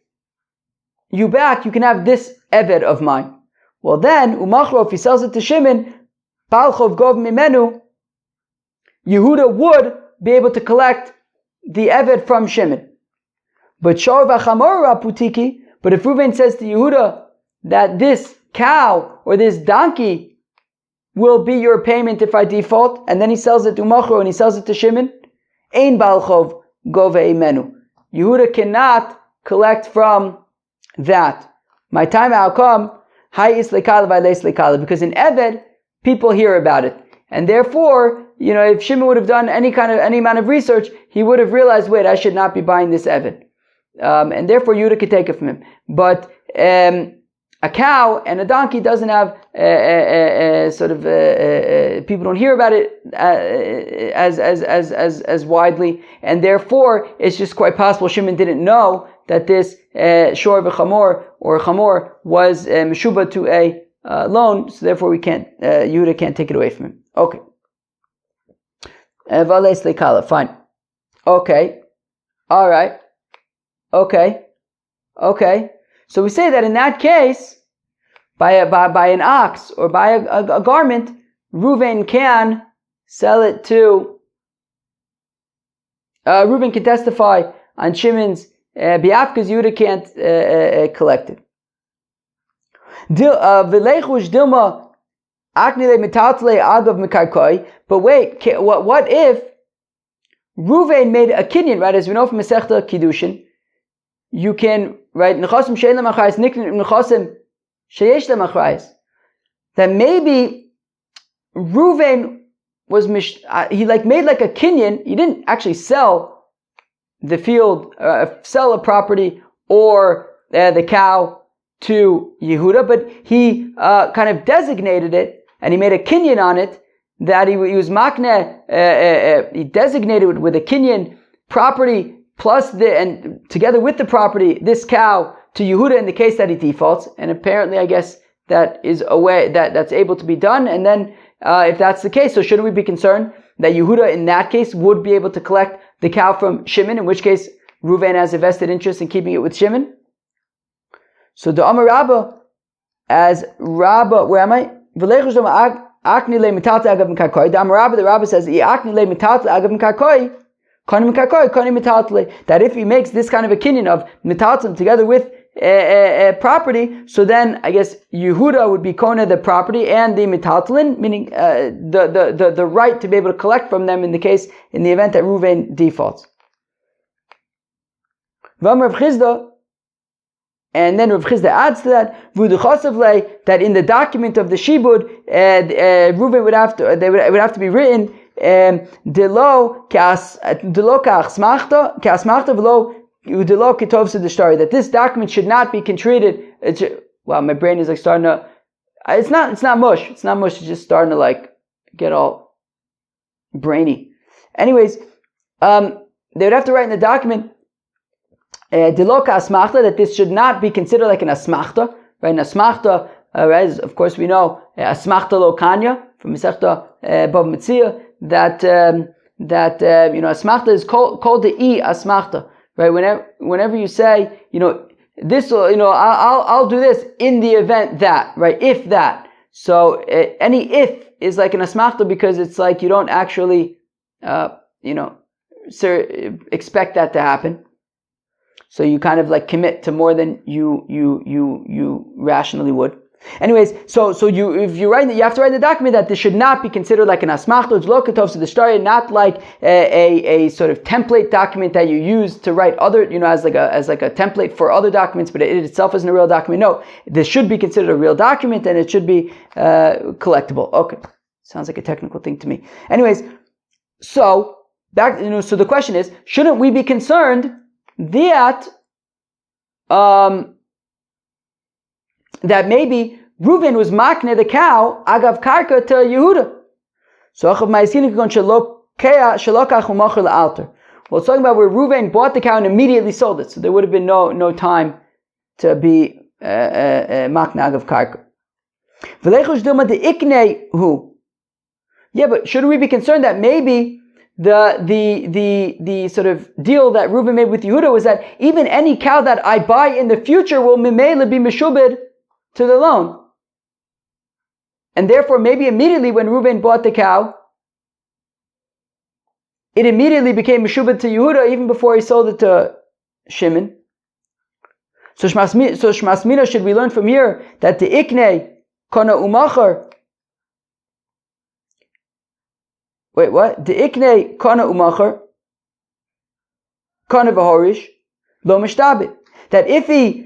you back, you can have this Eved of mine. Well then, Umachro, if he sells it to Shimon, Balchov Gov Mimenu, Yehuda would be able to collect the Eved from Shimon. But Shor V'Chamor Raputiki, but if Reuven says to Yehuda that this cow or this donkey will be your payment if I default, and then he sells it to Umachro and he sells it to Shimon, Ein Balchov Gov Mimenu. Yehuda cannot collect from that. My time outcome, because in Eved, people hear about it. And therefore, if Shimon would have done any amount of research, he would have realized, wait, I should not be buying this Eved. And therefore, Yehuda could take it from him. But a cow and a donkey doesn't have people don't hear about it as widely, and therefore, it's just quite possible Shimon didn't know that this shor v'chamor or chamor was meshubah to a loan, so therefore Yehuda can't take it away from him. Okay. Fine. Okay. All right. Okay. So we say that in that case, by an ox or by a garment, Reuven can sell it to. Reuven can testify on Shimon's behalf because Yehuda can't collect it. But wait, what if Reuven made a kinyan, right? As we know from Masechta Kiddushin, you can, right, nechasim she'en lam achrayis, nechasim sheyesh lam achrayis. That maybe Reuven was he made like a kinyan. He didn't actually sell the field, sell a property or the cow to Yehuda, but he kind of designated it, and he made a kinyan on it, that he was makne, he designated it with a kinyan property plus and together with the property, this cow to Yehuda in the case that he defaults, and apparently I guess that is a way that's able to be done. And then if that's the case, so shouldn't we be concerned that Yehuda in that case would be able to collect the cow from Shimon, in which case Reuven has a vested interest in keeping it with Shimon? So the Amar Rabba, as Rabba, where am I? The Amar Rabba, the Rabba says, that if he makes this kind of a kinyan of mitaltim together with property, so then I guess Yehuda would be kona the property and the mitaltlin, meaning the right to be able to collect from them in the event that Reuven defaults. And then Rav Chizda adds to that, that in the document of the shibud, Reuven would have to be written that this document should not be treated. Wow, my brain is like starting to. It's not mush. It's not mush. It's just starting to like get all brainy. Anyways, they would have to write in the document that this should not be considered like an asmachta, right? An asmachta, right? Of course, we know asmachta lo kanya from Masechta Bava Metzia that asmachta is called the asmachta, right? Whenever you say, this will, I'll do this in the event that, right? If that. So any if is like an asmachta because it's like you don't actually, expect that to happen. So you kind of like commit to more than you rationally would. Anyways, so if you write, you have to write in the document that this should not be considered like an asmachta, lokatov, so the story, not like a sort of template document that you use to write other, as like a template for other documents, but it itself isn't a real document. No, this should be considered a real document, and it should be collectible. Okay, sounds like a technical thing to me. Anyways, so back, so the question is, shouldn't we be concerned that that maybe Reuven was makne the cow agav karka to Yehuda? So well, it's talking about where Reuven bought the cow and immediately sold it, so there would have been no time to be makne agav karka. Yeah, but shouldn't we be concerned that maybe the sort of deal that Reuven made with Yehuda was that even any cow that I buy in the future will mimela be meshubed to the loan, and therefore maybe immediately when Reuven bought the cow, it immediately became meshubed to Yehuda even before he sold it to Shimon. So Shmasmina, should we learn from here that the ikne kona umachar? Wait, what? The ikne kana umachar kana v'horish lo mishtabit. That if it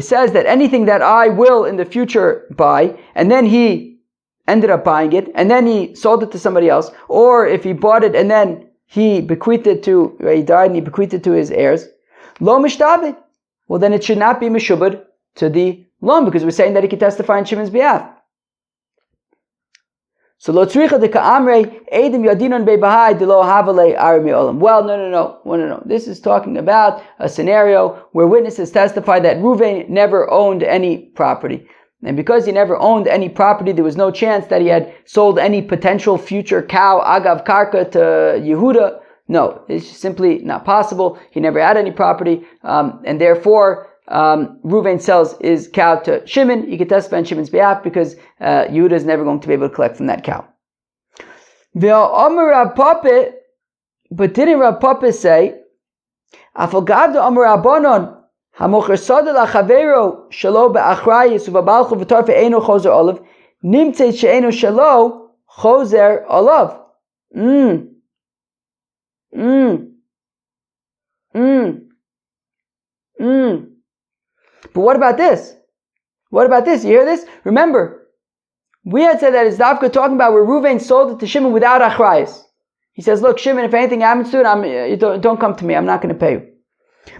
says that anything that I will in the future buy, and then he ended up buying it, and then he sold it to somebody else, or if he bought it and then he bequeathed it to, he died and he bequeathed it to his heirs, lo mishtabit. Well, then it should not be mishubad to the loan, because we're saying that he could testify on Shimon's behalf. So lo tzricha de ka'amrei edim yadinon be'bahai de lo havale armi olam. Well, no. This is talking about a scenario where witnesses testify that Reuven never owned any property. And because he never owned any property, there was no chance that he had sold any potential future cow, agav karka, to Yehuda. No, it's simply not possible. He never had any property, and therefore Reuven sells his cow to Shimon. He can testify on Shimon's behalf because Yehuda is never going to be able to collect from that cow. But didn't Rav Papa say, "Afalgad Amar Rabbanon hamocher sada lachavero shelo beachrayis uvabalchu v'torfe eino chozer olav nimtzei she'eino shelo chozer olav." But what about this? You hear this? Remember, we had said that it's Davka talking about where Reuven sold it to Shimon without achrayis. He says, "Look, Shimon, if anything happens to it, don't come to me. I'm not going to pay you."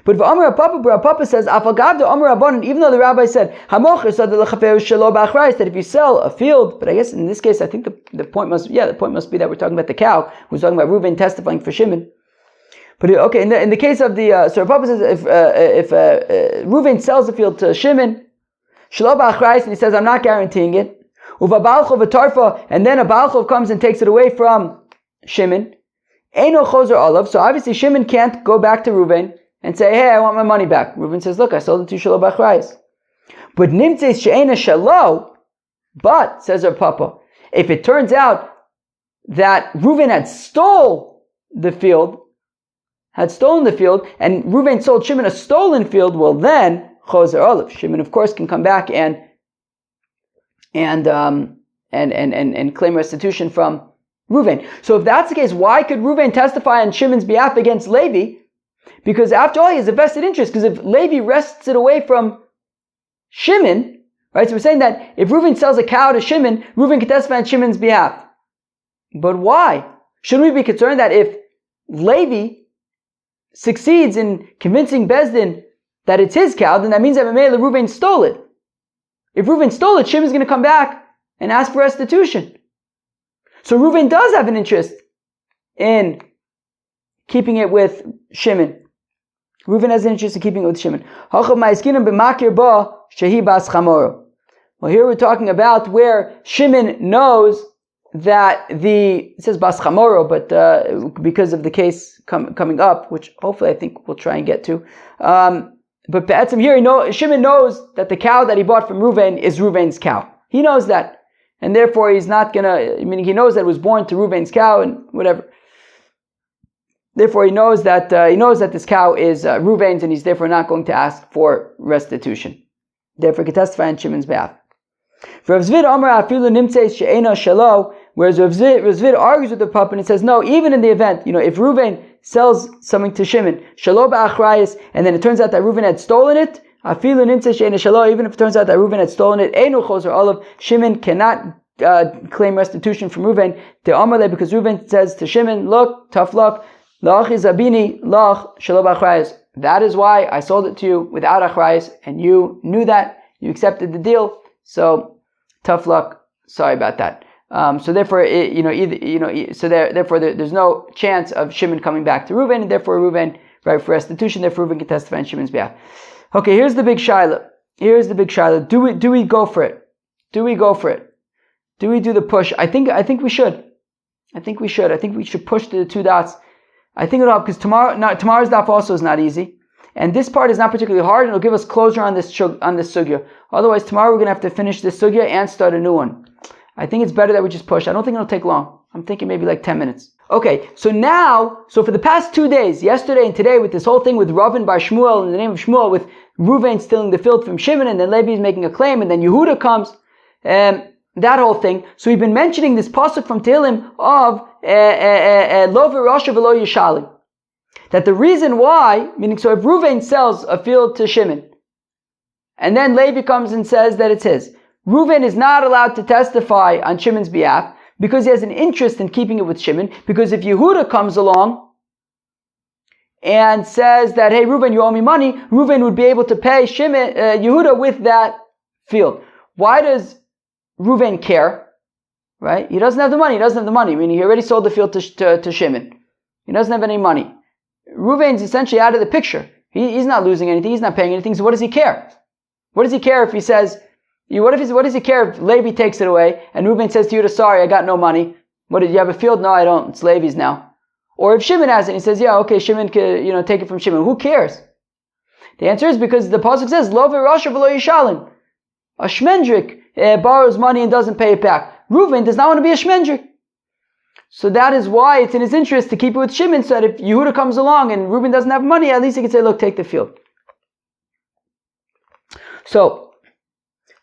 But Amar Papa says, even though the rabbi said that if you sell a field, but I guess in this case, I think the point must be that we're talking about the cow, who's talking about Reuven testifying for Shimon. But okay, in the case of the so Papa says if Reuven sells the field to Shimon, and he says, I'm not guaranteeing it. And then a Balchov comes and takes it away from Shimon. So obviously Shimon can't go back to Reuven and say, hey, I want my money back. Reuven says, look, I sold it to Shelo B'Achrayis. But Nimtzeis She'ena Shelo, but, says our Papa, if it turns out that Reuven had stolen the field, and Reuven sold Shimon a stolen field, well then, Choser Olav, Shimon of course can come back and claim restitution from Reuven. So if that's the case, why could Reuven testify on Shimon's behalf against Levi? Because after all, he has a vested interest. Because if Levi wrests it away from Shimon, right? So we're saying that if Reuven sells a cow to Shimon, Reuven can testify on Shimon's behalf. But why? Shouldn't we be concerned that if Levi succeeds in convincing Bezdin that it's his cow, then that means that Reuven stole it. If Reuven stole it, Shimon's going to come back and ask for restitution. So Reuven does have an interest in keeping it with Shimon. Reuven has an interest in keeping it with Shimon. Well, here we're talking about where Shimon knows that it says Bas Chamoro, but because of the case coming up, which hopefully I think we'll try and get to. But Be'etzim here, Shimon knows that the cow that he bought from Reuven is Reuven's cow. He knows that. And therefore he's not he knows that it was born to Reuven's cow and whatever. Therefore he knows that this cow is Reuven's, and he's therefore not going to ask for restitution. Therefore he can testify on Shimon's behalf. Whereas Rav Zvid argues with the Papa and it says, no, even in the event, if Reuven sells something to Shimon, Shelo B'Achrayis, and then it turns out that Reuven had stolen it, even if it turns out that Reuven had stolen it, Einu Choser Olav, Shimon cannot claim restitution from Reuven, because Reuven says to Shimon, look, tough luck, Lach Zabini, Lach Shelo B'Achrayis. That is why I sold it to you without Achrayis, and you knew that, you accepted the deal, so tough luck, sorry about that. So therefore, therefore there's no chance of Shimon coming back to Reuven, and therefore Reuven, right, for restitution, therefore Reuven can testify on Shimon's behalf. Okay, here's the big shaila. Do we go for it? Do we go for it? Do we do the push? I think we should. I think we should push to the two dots. I think it'll help because tomorrow's daf also is not easy. And this part is not particularly hard, and it'll give us closure on this sugya. Otherwise, tomorrow we're going to have to finish this sugya and start a new one. I think it's better that we just push. I don't think it'll take long. I'm thinking maybe like 10 minutes. Okay, so for the past 2 days, yesterday and today, with this whole thing with Ravin bar Shmuel, in the name of Shmuel, with Reuven stealing the field from Shimon, and then Levi is making a claim, and then Yehuda comes, that whole thing. So we've been mentioning this pasuk from Tehillim of Lo v'rasha v'lo yishalim. That the reason why, meaning so if Reuven sells a field to Shimon, and then Levi comes and says that it's his, Reuven is not allowed to testify on Shimon's behalf because he has an interest in keeping it with Shimon, because if Yehuda comes along and says that, hey Reuven, you owe me money, Reuven would be able to pay Yehuda with that field. Why does Reuven care? Right? He doesn't have the money. Meaning he already sold the field to Shimon. He doesn't have any money. Reuven's essentially out of the picture. He's not losing anything. He's not paying anything. So what does he care? What does he care if he says, what does he care if Levi takes it away and Reuven says to Yehuda, sorry, I got no money. What, did you have a field? No, I don't. It's Levi's now. Or if Shimon has it, he says, yeah, okay, Shimon could, take it from Shimon. Who cares? The answer is because the pasuk says, Lo v'rasha v'lo yishalim. A shmendrik borrows money and doesn't pay it back. Reuven does not want to be a shmendrik. So that is why it's in his interest to keep it with Shimon, so that if Yehuda comes along and Reuven doesn't have money, at least he can say, look, take the field. So,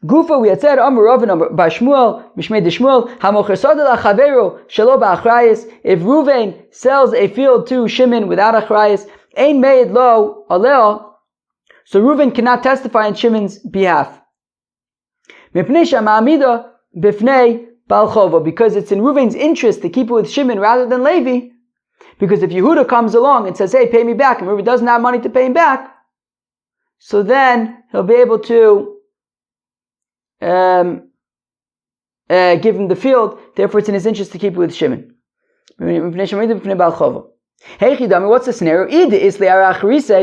Gufa, we had said, Amar Ravin by Shmuel, Mishmei de Shmuel, Hamocher Sadel Achavero, Shelo Ba'Achrayis, if Reuven sells a field to Shimon without Achrayis, Ein Meid Lo Aleo, so Reuven cannot testify on Shimon's behalf. Mipnei Shama'amida Bifnei Balchova, because it's in Reuven's interest to keep it with Shimon rather than Levi, Because if Yehuda comes along and says, hey, pay me back, and Reuven doesn't have money to pay him back, so then he'll be able to give him the field. Therefore, it's in his interest to keep it with Shimon. Hey, Chidami, what's the scenario?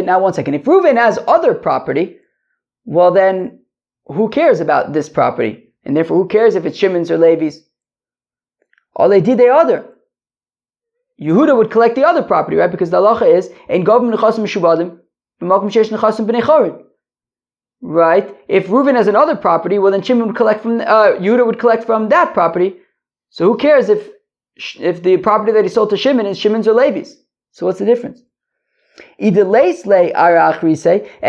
Now, one second. If Reuven has other property, well then, who cares about this property? And therefore, who cares if it's Shimon's or Levi's? All they did, they other. Yehuda would collect the other property, right? Because the halacha is, Ein Gavim Nechasim Mishubadim, B'Malkum Shesh Nechasim B'nei Chorin. Right? If Reuven has another property, well then Shimon would collect from, Yehuda would collect from that property. So who cares if the property that he sold to Shimon is Shimon's or Levi's? So what's the difference? And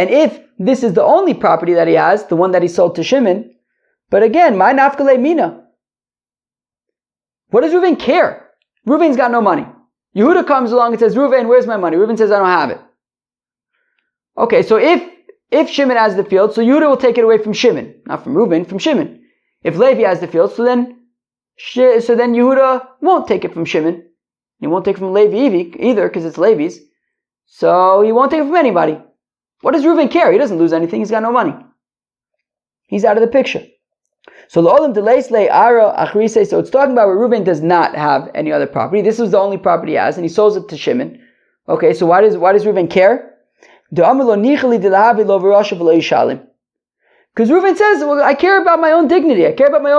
if this is the only property that he has, the one that he sold to Shimon, but again, my nafkale mina. What does Reuven care? Reuven's got no money. Yehuda comes along and says, Reuven, where's my money? Reuven says, I don't have it. Okay, so if Shimon has the field, so Yehuda will take it away from Shimon. Not from Reuven, from Shimon. If Levi has the field, so then Yehuda won't take it from Shimon. He won't take it from Levi either, because it's Levi's. So he won't take it from anybody. What does Reuven care? He doesn't lose anything. He's got no money. He's out of the picture. So it's talking about where Reuven does not have any other property. This is the only property he has, and he sells it to Shimon. Okay, so why does Reuven care? Because Reuven says, well, I care about my own dignity. I care about my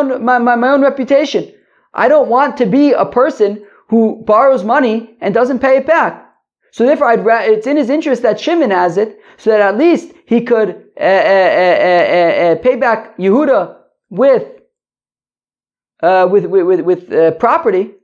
own reputation. I don't want to be a person who borrows money and doesn't pay it back. So therefore, it's in his interest that Shimon has it, so that at least he could pay back Yehuda with property,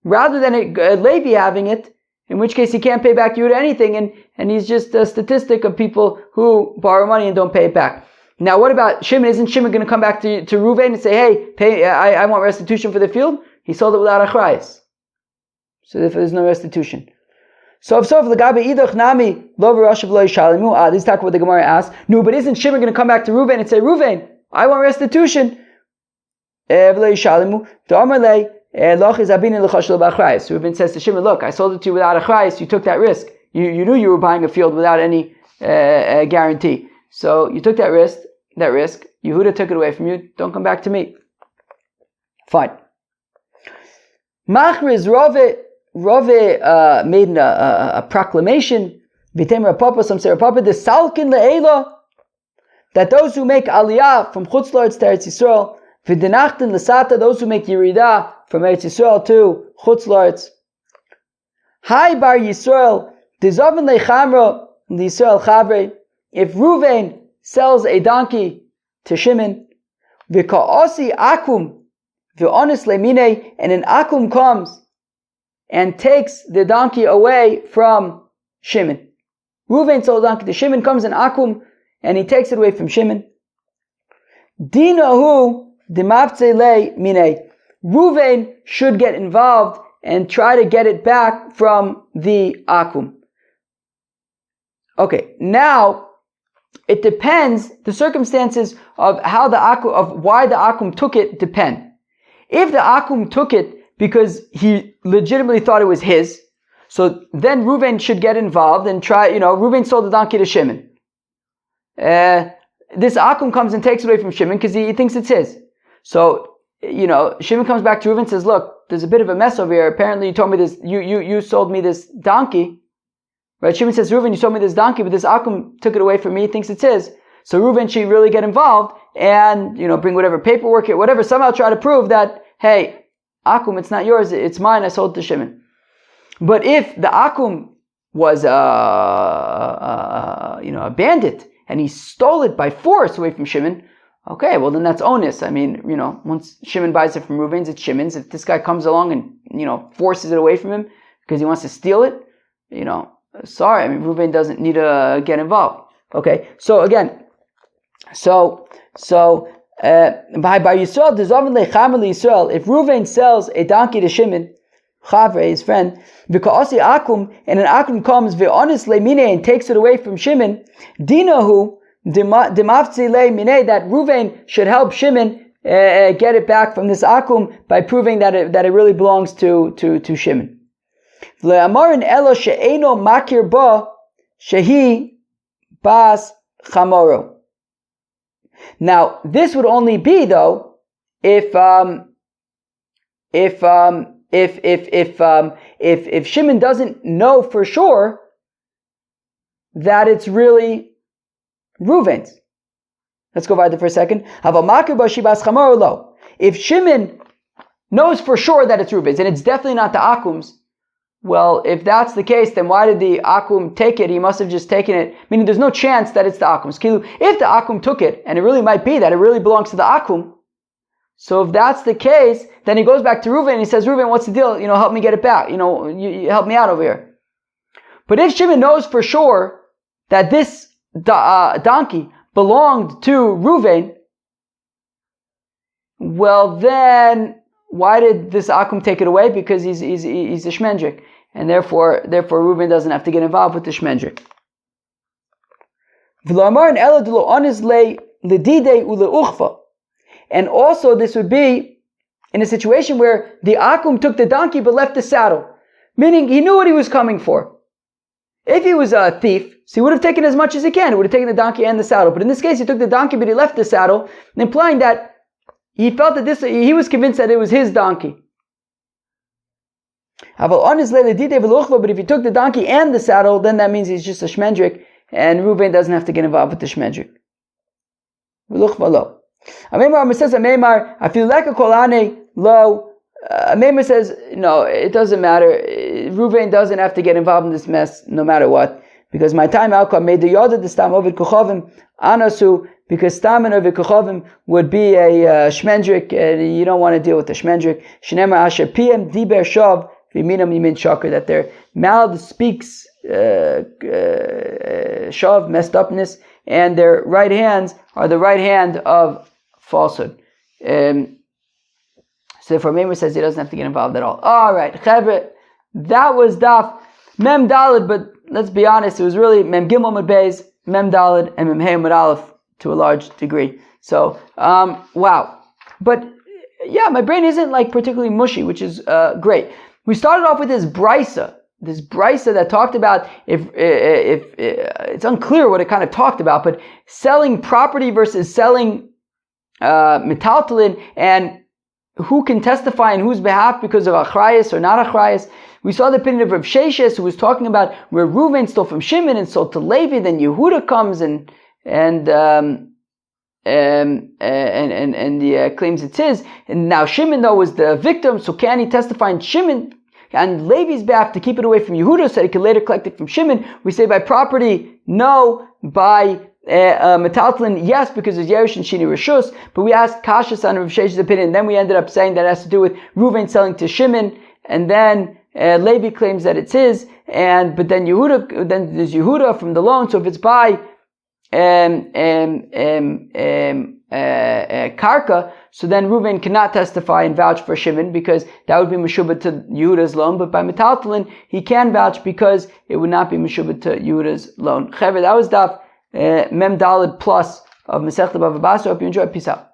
rather than Levi having it, in which case he can't pay back Yehuda anything, and he's just a statistic of people who borrow money and don't pay it back. Now, what about Shimon? Isn't Shimon going to come back to Reuven and say, hey, I want restitution for the field? He sold it without achrayas. So therefore there's no restitution. So if Lagabe Idach Nami Lo V'Rashav Lo Yishalimu, this is talking what the Gemara asks. No, but isn't Shimon going to come back to Reuven and say, Reuven, I want restitution? V'Lo Yishalimu. D'Amarle Loch is Abinin L'Chashel B'Achrayas. Reuven says to Shimon, look, I sold it to you without achrayas. You took that risk. You knew you were buying a field without any guarantee. So you took that risk. Yehuda took it away from you. Don't come back to me. Fine. Machriz Rove made a proclamation. V'tem Rapapa, some say Rapapa, the Salkin Le'ela, that those who make Aliyah from Chutz La'aretz to Eretz Yisrael, V'denachtin L'sata, those who make Yerida from Eretz Yisrael to Chutz La'aretz. Hai Bar Yisrael, Dizavin Le'chamra L'Yisrael Chavrei. If Reuven sells a donkey to Shimon, V'ka'osi Akum, V'onis Le'minei, and an Akum comes and takes the donkey away from Shimon. Reuven sold the donkey to Shimon, comes an Akum, and he takes it away from Shimon. Dinahu Dimavtze Le Minei. Reuven should get involved and try to get it back from the Akum. Okay, now it depends. The circumstances of how of why the Akum took it depend. If the Akum took it because he legitimately thought it was his, so then Reuven should get involved and try. Reuven sold the donkey to Shimon. This Akum comes and takes it away from Shimon because he thinks it's his. So Shimon comes back to Reuven and says, "Look, there's a bit of a mess over here. Apparently, you told me this. You sold me this donkey." Right? Shimon says, Reuven, you sold me this donkey, but this Akum took it away from me, thinks it's his. So Reuven should really get involved and, bring whatever paperwork, whatever, somehow try to prove that, hey, Akum, it's not yours, it's mine, I sold it to Shimon. But if the Akum was a bandit, and he stole it by force away from Shimon, okay, well then that's onus. I mean, once Shimon buys it from Reuven's, it's Shimon's. If this guy comes along and, forces it away from him because he wants to steal it, sorry, Reuven doesn't need to get involved. Okay, so again, by Yisrael, if Reuven sells a donkey to Shimon, Chavre, his friend, v'ka'asi Akum, and an Akum comes v'onis le'minei and takes it away from Shimon, dinahu demavtzi le'minei, that Reuven should help Shimon get it back from this Akum by proving that it really belongs to Shimon. V'le'amarin elo she'eno makir ba shehi bas chamoro. Now, this would only be though if Shimon doesn't know for sure that it's really Reuven's. Let's go by there for a second. If Shimon knows for sure that it's Reuven's, and it's definitely not the Akum's, well, if that's the case, then why did the Akum take it? He must have just taken it, meaning there's no chance that it's the Akum's. If the Akum took it, and it really might be that it really belongs to the Akum, so if that's the case, then he goes back to Reuven and he says, Reuven, what's the deal? Help me get it back. You help me out over here. But if Shimon knows for sure that this donkey belonged to Reuven, well then, why did this Akum take it away? Because he's a shmendrik, and therefore Reuven doesn't have to get involved with the shmendrik. And also this would be in a situation where the Akum took the donkey but left the saddle, meaning he knew what he was coming for. If he was a thief, so he would have taken as much as he can. He would have taken the donkey and the saddle. But in this case, he took the donkey but he left the saddle, implying that he felt that he was convinced that it was his donkey. But if he took the donkey and the saddle, then that means he's just a shmendrik, and Reuven doesn't have to get involved with the shmendrik. Amemar says, I feel like a kolane low. Amemar says, no, it doesn't matter. Reuven doesn't have to get involved in this mess no matter what. Because my time outcome made the yoda the stam ovid kuchovim anasu, because stam and ovid kuchovim would be a shmendrik, and you don't want to deal with the shmendrik. Shnema asher pm diber shav v'minam yimin shakar, that their mouth speaks shav, messed upness, and their right hands are the right hand of falsehood. So therefore, Meimer says he doesn't have to get involved at all. All right, Chevre, that was Daf Mem Dalid, but let's be honest, it was really Mem Gimel Mud Beis, Mem Dalid, and Mem Hey Mud Aleph to a large degree. So, wow. But yeah, my brain isn't like particularly mushy, which is great. We started off with this brisa that talked about if it's unclear what it kind of talked about, but selling property versus selling metaltalin, and who can testify on whose behalf because of achrayas or not achrayas. We saw the opinion of Rav Sheshes, who was talking about where Reuven stole from Shimon and sold to Levi, then Yehuda comes and claims it's his, and now Shimon though was the victim, so can he testify in Shimon and Levi's behalf to keep it away from Yehuda so he could later collect it from Shimon? We say by property, no. By metaltalin, yes, because it's Yerush and Shini Rishus. But we asked Kashas on Rav Shesh's opinion, and then we ended up saying that it has to do with Reuven selling to Shimon, and then Levi claims that it's his, but then there's Yehuda from the loan. So if it's by karka, so then Reuven cannot testify and vouch for Shimon because that would be meshubah to Yehuda's loan. But by metaltalin, he can vouch because it would not be meshubah to Yehuda's loan. Chaver, that was Daf Mem Dalid plus of Masechta BavaBasra. Hope you enjoyed. Peace out.